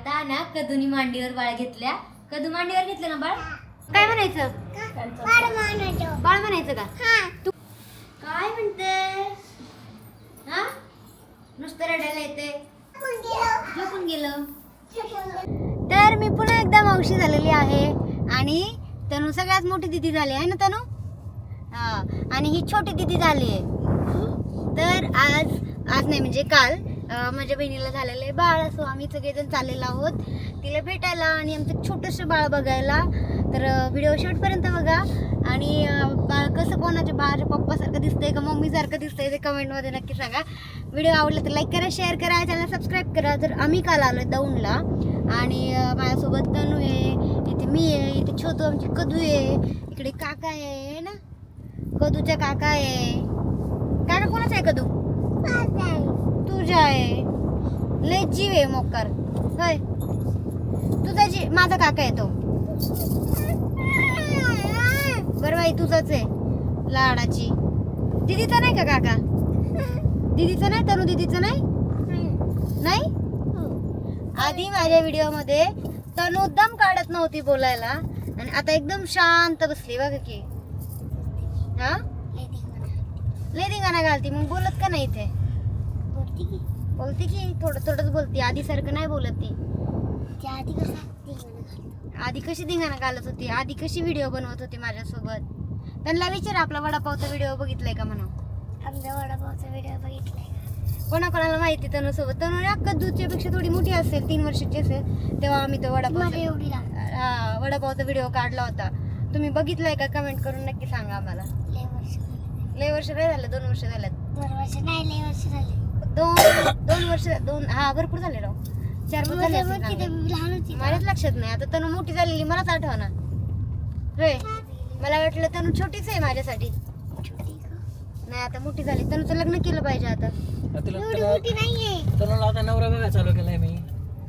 आता ना कदूनी मांडीवर बाळ घेतल्या. कदू मांडीवर घेतलं ना बाळ. काय म्हणायचं? बाळ म्हणायचं का? तू काय म्हणते? हा नुसतं रडायला येते. झोपून गेलं. तर मी पुन्हा एकदा मावशी झालेली आहे आणि तनू सगळ्यात मोठी दिदी झाली आहे ना तनू. हा आणि ही छोटी दिदी झाली आहे. तर आज नाही म्हणजे काल माझ्या बहिणीला झालेलं आहे बाळ. असो आम्ही सगळेजण चाललेलो आहोत तिला भेटायला आणि आमचं छोटंसं बाळ बघायला. तर व्हिडिओ शेवटपर्यंत बघा. आणि बाळ कसं कोणाच्या बाळाच्या पप्पासारखं दिसतंय का मम्मीसारखं दिसतंय ते कमेंटमध्ये नक्की सांगा. व्हिडिओ आवडला तर लाईक करा, शेअर करा, चॅनल सबस्क्राईब करा. तर आम्ही काल आलो आहे दौंडला आणि माझ्यासोबत तनू आहे, इथे मी आहे, इथे छोटू आमची कदू आहे, इकडे काका आहे ना, कदूचा काका आहे. काका कोणाचा आहे कदू? तुझा आहे. लय जीव आहे मोकार होय तुझा जी. माझा काका आहे तो. बरं बाई तुझाच आहे लाडाची. दीदीचा नाही का काका? दीदीचा नाही? तनू दीदीचा नाही? नाही. आधी माझ्या व्हिडिओ मध्ये तनू दम काढत नव्हती बोलायला आणि आता एकदम शांत बसली बघा की. हा लय धिंगाणा घालती मग बोलत का नाही? इथे बोलती की थोडं थोडंच बोलती. आधी सारखं नाही बोलत ती. आधी कशी धिंगाणा घालत होती, आधी कशी व्हिडिओ बनवत होती माझ्यासोबत. त्यांना विचार आपला वडापावचा व्हिडिओ बघितलाय का म्हणून. आमचा वडापावचा व्हिडिओ बघितलाय कोणाकोणाला माहिती? तनू सोबत. तनू कदूच्या पेक्षा थोडी मोठी असेल, 3 वर्षाची असेल तेव्हा आम्ही तो वडापावचा व्हिडिओ काढला होता. तुम्ही बघितलाय का? कमेंट करून नक्की सांगा आम्हाला. लय वर्ष नाही झालं, 2 वर्ष झालं. 2 वर्ष नाही, लय वर्ष झाले. 2 वर्ष 2 हा भरपूर झाले राव. 4 वर्ष झाले. माझ्याच लक्षात नाही आता. तनू मोठी झालेली मलाच आठवना होय. मला वाटलं तनू छोटीच आहे माझ्यासाठी. नाही आता मोठी झाली. तनूचं लग्न केलं पाहिजे आता. तनुला आता नवरा बघा चालू केलाय मी.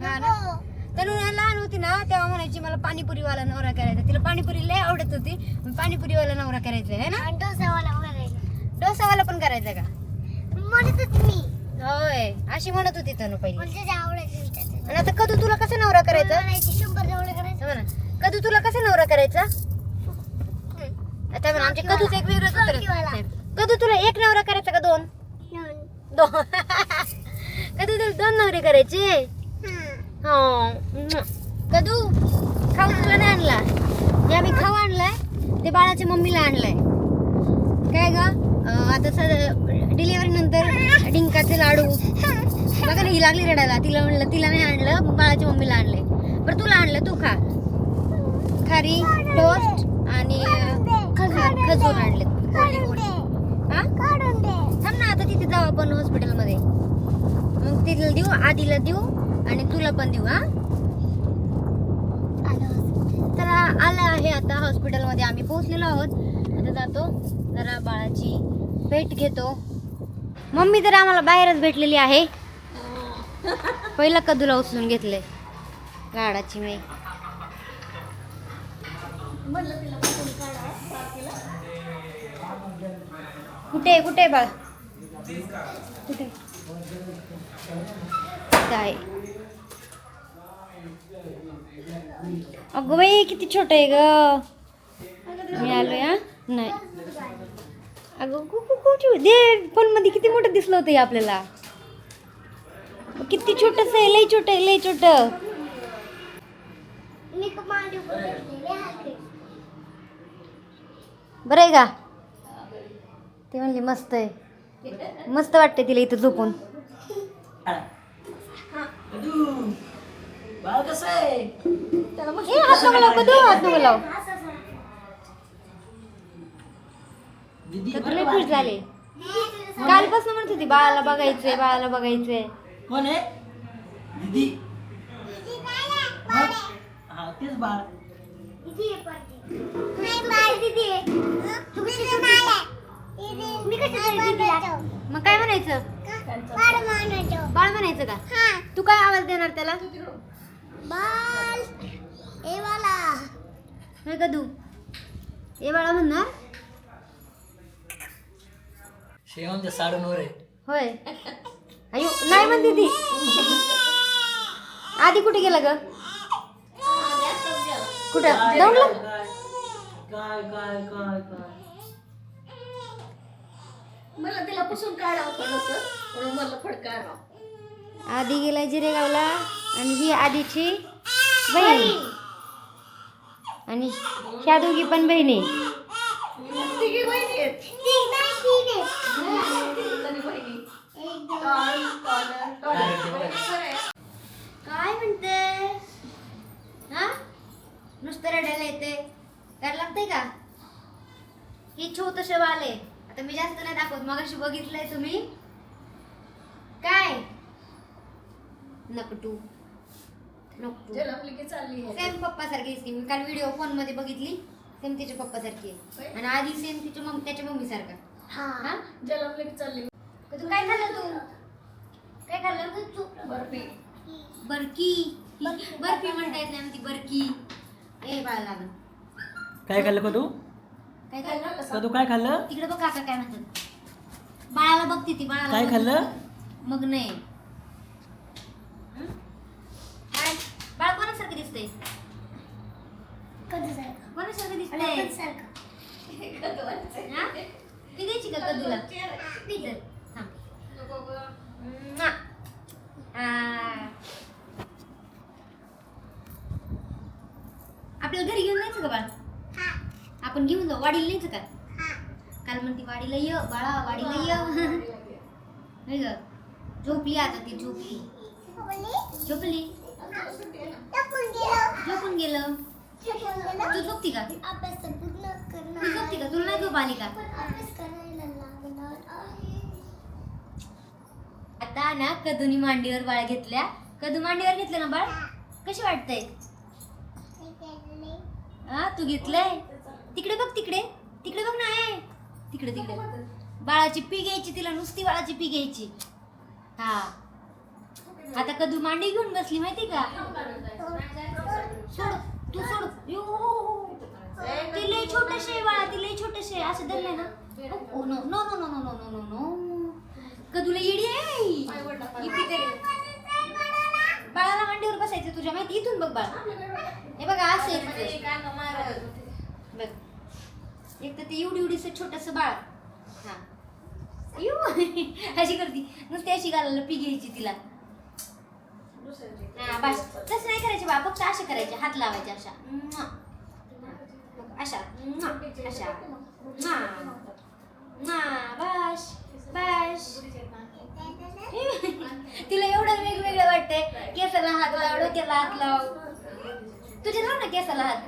हा ना. तनू लहान होती ना तेव्हा म्हणायची मला पाणीपुरीवाला नवरा करायचा. तिला पाणीपुरी लय आवडत होती. पाणीपुरीवाला नवरा करायचा आहे ना. डोसावाला पण करायचा का? होय अशी म्हणत होती तनू पहिली. आणि आता कदू तुला कसं नवरा करायचा? कदू तुला कसं नवरा करायचा? आता म्हणा आमच्या कदूचं एक वेगळंच उत्तर. कदू तुला एक नवरा करायचा का 2? कदू तुला 2 नवरे करायचे? हो. कदू खाऊ तुला नाही आणला. जे आम्ही खाऊ आणलाय ते बाळाच्या मम्मीला आणलाय. काय ग आता डिलिव्हरी नंतर डिंकाचे लाडू बघा ना. ही लागली रडायला. तिला म्हणलं तिला नाही आणलं, बाळाच्या मम्मीला आणले. बरं तुला आणलं, तू खा. खारी टोस्ट आणि खजूर आणले. थांब ना आता तिथे जाऊ आपण हॉस्पिटलमध्ये. मग तिला देऊ, आधीला देऊ आणि तुला पण देऊ. हा तर आलं आहे आता हॉस्पिटलमध्ये. आम्ही पोहोचलेलो आहोत. आता जातो जरा बाळाची भेट घेतो. मम्मी तर आम्हाला बाहेरच भेटलेली आहे. पहिला कदूला उचलून घेतले गाडाची मी. कुठे कुठे बाळ कुठे काय? अगं बाई किती छोट आहे ग. मी आलोय. हा नाही अगं कुठे दे फोन मध्ये किती मोठं दिसलं होतं आपल्याला. किती छोटस आहे. लय छोट आहे, लय छोट. बरं आहे का? ते म्हणली मस्त आहे. मस्त वाटते तिला इथं झोपून. हात नको लाव कदू, हात नको लाव. तुला खुश झाले. कालपासून म्हणत होती बाळाला बघायचंय, बाळाला बघायचंय. कोण आहे? दीदी. हा तेच बाळ. मग काय म्हणायचं? बाळ म्हणायचं का? तू काय आवाज देणार त्याला? नाही कदू ए बाळा म्हणणार. शेवंत साडून वर आहे होय. अयो नाही म्हणते ती. आधी कुठे गेला ग? कुठं दौडला? काय काय काय काय मला तिला पुसून काढावं होतं म्हणून मला फडकारावं. आधी गेलाय जिरेगावला आणि ही आधीची बहीण आणि ह्या दोघी पण बहिणी. तिघी बहिणी आहेत. तरी बहिणी. काय म्हणते? हा नुसतं रडायला येते. काय लागतंय का? ही छोटंसं बाळ आहे. आता मी जास्त नाही दाखवत. मगाशी बघितलंय तुम्ही काय नकटू नकटू जलमली की चालली आहे. सेम पप्पा सारखी दिसते. मी काल व्हिडिओ फोन मध्ये बघितली. सेम तिच्या पप्पा सारखी आहे आणि आधी सेम तिच्या त्याच्या मम्मी सारखा. हा जलमली की चालली. तू काय खाल्लं? तू काय खाल्लं? तू बर्फी. बरकी बर्फी म्हणता येत नाही ती बरकी. ए बाळा लागल. काय खाल्लं का तू? काय खाल्लं? का तू काय खाल्लं? तिकडे बघ काका काय म्हणतात. बाळाला बघते ती बाळाला काय बघते. खाल्लं? मग नाही काय बाळ कोणासारखं दिसतंय? कोणासारखं दिसतंय? हा? ती द्यायची का कदूला? ती दे. थांब. म्वा. आपल्याला घरी घेऊन जायचं का बाळ? आपण घेऊन जाऊ. वाडीला न्यायचं का? काल म्हणती वाडीला ये बाळा, वाडीला ये. नाही ग झोपली आता ती. झोपली झोपून गेलं. तू झोपती का? तू झोपती का? तुला नाही झोप आली का? आता ना कदूनी मांडीवर बाळ घेतल्या. कदू मांडीवर घेतलं ना बाळ? कशी वाटतंय? हा तू घेतलंय? तिकडे बघ. तिकडे बघ ना. आहे तिकडे बाळाची पी घ्यायची. तिला नुसती बाळाची पी घ्यायची. हा आता कदू मांडी घेऊन बसली माहिती का? सोड तू सोड. ती लय छोटशे बाळा. ती लय छोटशे. असं धरलंय ना. No no no no no no no no. कदूला येडी आहे. बाळाला मांडीवर बसायचं तुझ्या माहिती. इथून बघ बाळ. हे बघा असं बघ. एक तर ते एवढीसं छोटंसं बाळ. हा अशी करती नुसती. अशी घालायला पी घ्यायची तिला. हा बस तसं नाही करायचे बा. फक्त असे करायचे. हात लावायचे अशा अशा अशा. बस बस. तिला एवढं वेगवेगळं वाटतंय. केसाला हात लाव, डोक्याला हात लाव. तुझ्या लाव ना केसाला हात.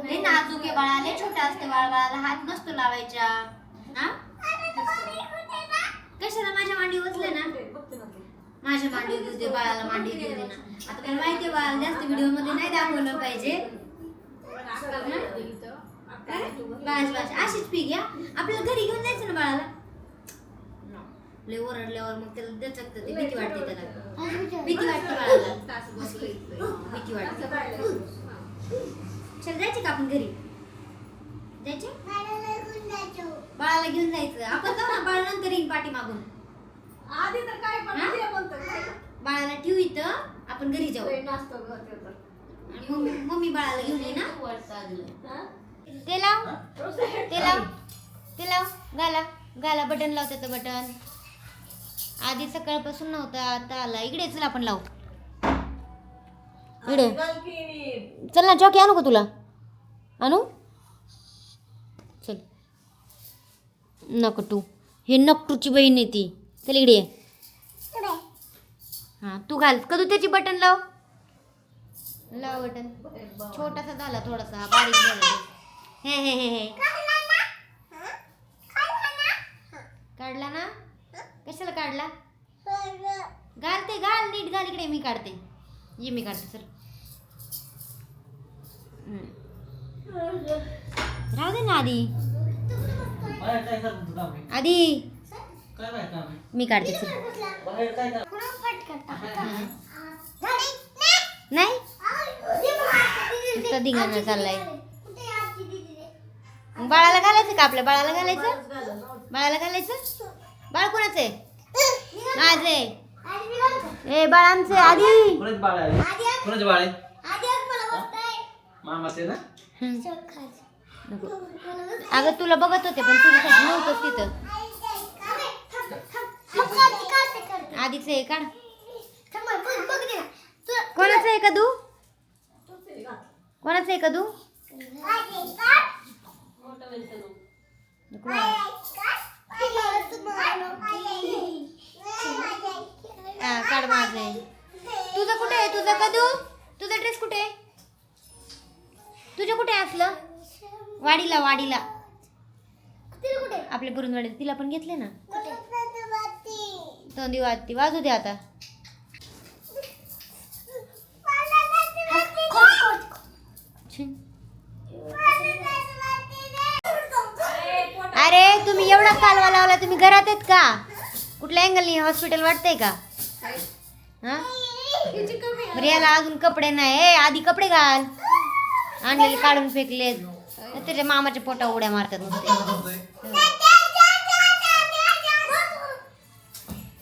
लय नाजूक आहे बाळा. लय छोटा असते बाळ. बाळाला हात नसतो लावायचा. हा कशाला माझ्या मांडी बसले ना. माझ्या मांडी घेऊ दे. बाळाला मांडी घेऊ दे ना. आता काय माहितीये बाळाला जास्त व्हिडिओ मध्ये नाही दाखवलं पाहिजे. बस बस अशीच पी घ्या. आपल्याला घरी घेऊन जायचं ना बाळाला. लय ओरडल्यावर मग त्याला दचकतं. ते भीती वाटते त्याला. भीती वाटते बाळाला. भीती वाटते. चल जायचं का आपण घरी? जायचे बाळाला घेऊन जायचं. आपण जाऊ ना. बाळ नंतर येईन पाठी मागून. आधी तर काय पण हा? ते म्हणतात काय? बाळाला ठेवू इथं. आपण घरी जाऊ. लय नाचतो गं ते तर. आणि मम्मी बाळाला घेऊन ये ना. हा? ते लाव घाला बटन लाव. त्याचं बटन आधी सकाळपासून नव्हता. आता आला. इकडे चल आपण लावू. इकडे चल ना. चॉकी आणू का तुला? आणू चल. नकटू. हे नकटूची बहीण आहे ती. चल इकडे ये. हा तू घाल. कधू त्याची बटन लाव. लाव बटन. छोटासा झाला थोडासा. बारीक झाला. हे काढला ना. कशाला काढला? घालते. घाल नीट घाल. इकडे मी काढते. ये मी काढते. चल राहू दे ना आधी. बाहेर काय करत होता आम्ही? आधी काय बाहेर काम आहे? मी काढते. चल बाहेर काय काम? नाही कधी गाणं चाललाय. बाळाला घालायचं का? आपल्या बाळाला घालायचं. बाळाला घालायचं. बाळ कोणाचं आहे? माझं आहे. ए बाळ आमचे आधी कोणाचे बाळ आहे कोणाचे बाळ आहे मामाचे ना नको. अगं तुला बघत होते पण तुझ्यासाठी नव्हतं तिथं. आधीच आहे काढ. कोणाचं आहे का तू कोणाचं आहे का तू नको. हा काढ माझं आहे. तुझं कुठे आहे तुझं कदू तुझा ड्रेस कुठे आहे तुझं कुठे आहे असलं वाडीला वाडीला आपल्या गुरुंवाडीला तिला पण घेतले ना तोंडी वाजती वाजू दे आता. अरे तुम्ही एवढा कालवा लावला तुम्ही घरात आहेत का कुठल्या अँगलनी हॉस्पिटल वाटतंय का हा बरं याला अजून कपडे नाही ए, आधी कपडे घाल आणलेले काढून फेकले त्याच्या मामाच्या पोटा उड्या मारतात नुसते.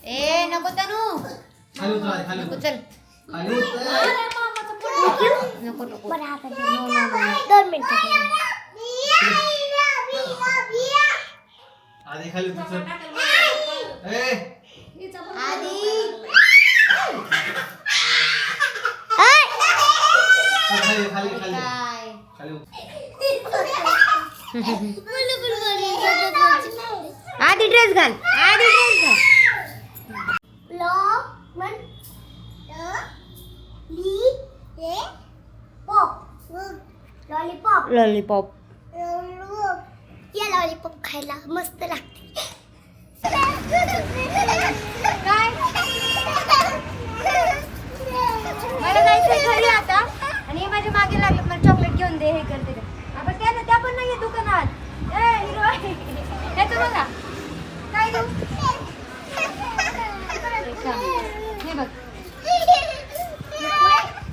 ए नको तनू खाली उतर खाली नको उतर चल खाली उतर नको नको 2 मिनिटं आधी खाली उतर ए आधी खाली खाली खाली काय खाली उतर आधी ड्रेस घाल आधी ड्रेस घाल लॉलीपॉप या लॉलीपॉप खायला मस्त लागते. काय मला जायचं घरी आता आणि हे माझ्या मागे लागले मला चॉकलेट घेऊन दे हे करते ते. आपण त्या पण नाहीये दुकानात ए हिरो हे तर बघा काय देऊ हे बघ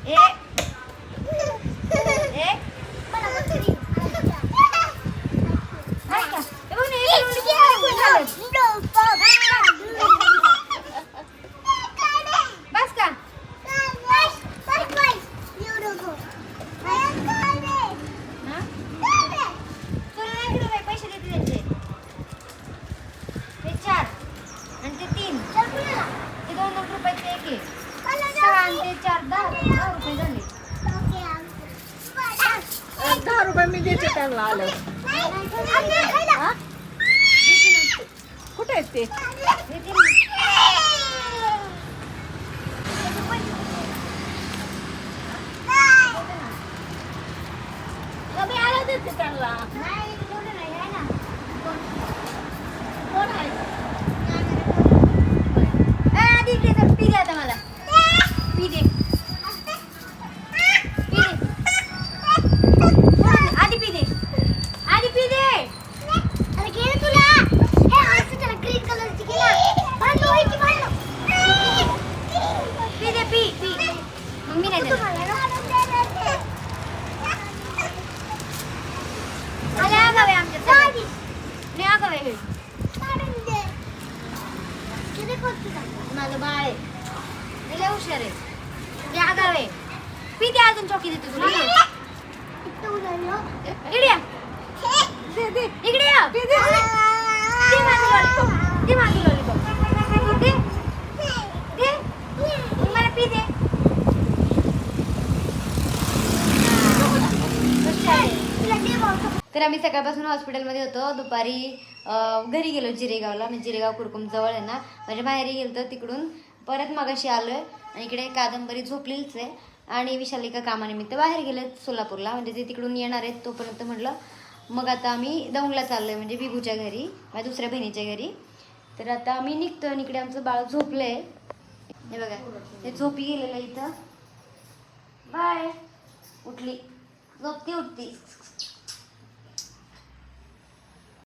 ए ए काय का हे बघ ना, हे झालं. बस का हा? तुला नाही दिलं बाई, पैसे देते त्यांचे हे 4 आणि ते 3 ते 2 रुपयाचे एक आहे 6 आणि ते 4 10 रुपये झाले. 10 रुपये मी देते त्यांना आलं. हा? कुठे आहेत ते? देते ना. मी आलं देते त्यांना. नाही, तेवढं नाही, आहे ना. कोण आहे? ए, आधी इकडे चल, पी दे आता मला. पी दे. पी दे. आधी पी दे. आधी पी दे. अरे घे ना तुला. हे असं त्याला ग्रीन कलरची घे ना. बांध लोहीची बांध. पी दे, पी, पी. मग मी नाही देणार. आले आगाव आहे आमच्या सगळे. लय आगाव आहे हे. माझं बाळ आहे हे लय हुशार आहे लय आगाव आहे. पी दे अजून चॉकी देते तुला ये. इकडे या. इकडे या. दे माझं लॉलीपॉप. दे माझं लॉलीपॉप. दे. दे. मग मला पी दे. तर आम्ही सकाळपासून हॉस्पिटलमध्ये होतो. दुपारी घरी गेलो जिरेगावला म्हणजे जिरेगाव कुरकुम जवळ आहे ना माझ्या माहेरी गेलो तर तिकडून परत मगाशी आलोय आणि इकडे कादंबरी झोपलेलीच आहे आणि विशालिका कामानिमित्त बाहेर गेले सोलापूरला म्हणजे ते तिकडून येणार आहेत तोपर्यंत म्हटलं मग आता आम्ही दौंडला चाललोय म्हणजे बिबूच्या घरी माझ्या दुसऱ्या बहिणीच्या घरी. तर आता आम्ही निघतो आणि इकडे आमचं बाळ झोपलंय हे बघा हे झोपी गेलेलं इथं. बाय उठली झोपती उठती